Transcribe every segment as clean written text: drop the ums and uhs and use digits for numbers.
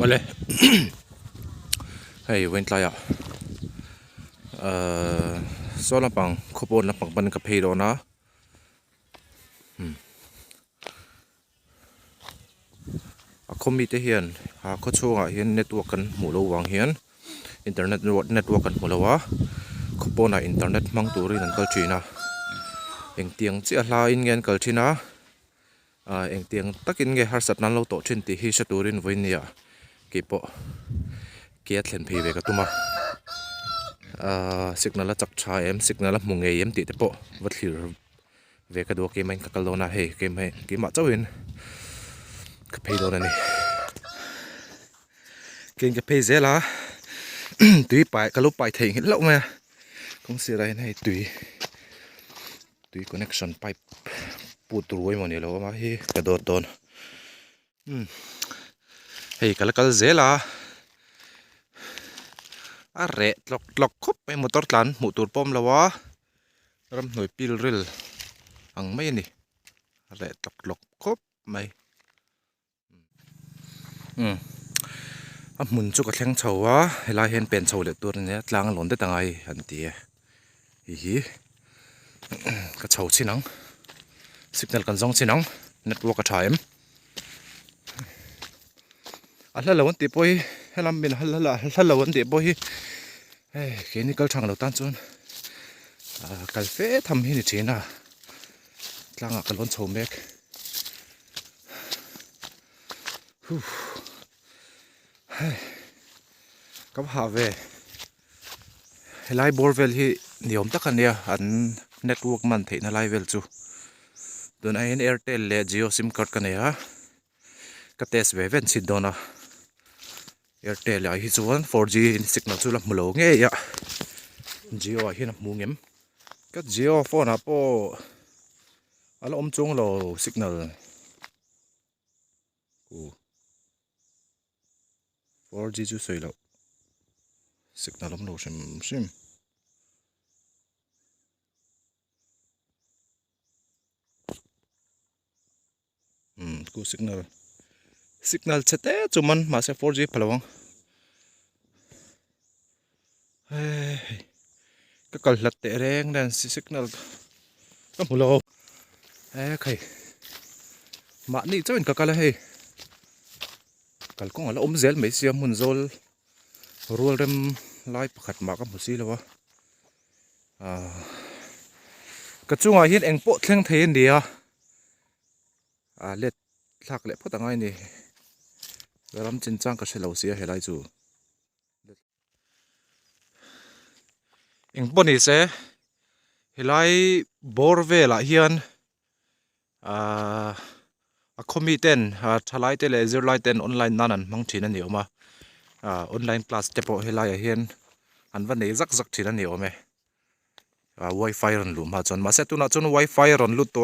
Ole. Hey, went laya. So lapang kopon lapang ban ka pay na. Ako mite hiyan. Ako chhuak hiyan network kan mulawang hiyan. Internet network kan mulawa. Kopon na internet mang turi ng kalchina. Eng tiang chi alain ngen kalchina. Eng tiang takin nge harsat nan lo to chin ti hi sa turin voinia. Kipo. Kiat len phi ve ka tuma. Signal la chak cha em signal la munge em ti te po wat hlir ve ka do ke main ka kalona he ke mai ke ma chawin ka phei do na ni ken ka phei zela tui pai ka lo pai thei hit lo ma kong si rai nei tui connection pipe put ruai mo ni lo ma hi ka do ton hei kal zela are lok khop mai motor tlan mu tur pom lawa ram noi pil ril ang mai ni are lok khop mai mun chu ka thleng chhowa hela hen pen chho le tur ne tlang lon de tangai an ti hi ka chho chinang signal kan zong chinang network a thaim ala lawon ti poi helam min halawon ti poi chemical thang lo tan chun kal fe tham hi ni china tlanga kalon chho mek kam ha ve helai borvel hi niom takania an network man theina lai vel chu don ain airtel le jio sim card kania ka test ve ven chi dona airtel a hi chuan 4G signal chu la mulo nge ya jio a hi na mungem ka jio phone a po ala om chung lo signal 4G chu soi lo signal om lo sim ku signal chete chuman ma se 4G phalawang ka kal hlat te reng dan signal ka mulo khai ma ni chawin ka kala he kal kong ala om zel mai siam mun zol rual rem lai pakhat ma ka musi lawa ka chunga hin engpo thleng thein dia let thak le photangai ni ram chin chang ka selo sia helai chu engpo ni se helai borvela hian a khomi ten thalai te le zirlai ten online nanan mang thina ni oma online class te po helai a hian an van nei zak thina ni ome wifi ron lu ma chon ma se tu na chon wifi ron lu to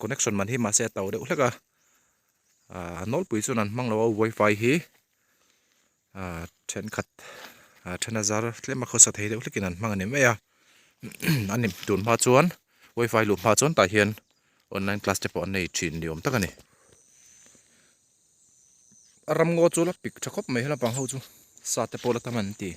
connection man hi ma se taw de ulaka nol pui chon an mang lo wifi hi 10 khat 10,000 tlema khosa thei de ulikin an mang ani me ya anim tun ma chuan wifi lu ma chon ta hian online class te po nei thin niom takani aram ngo chu la pik thakop mai hela pang ho chu sa te po la taman ti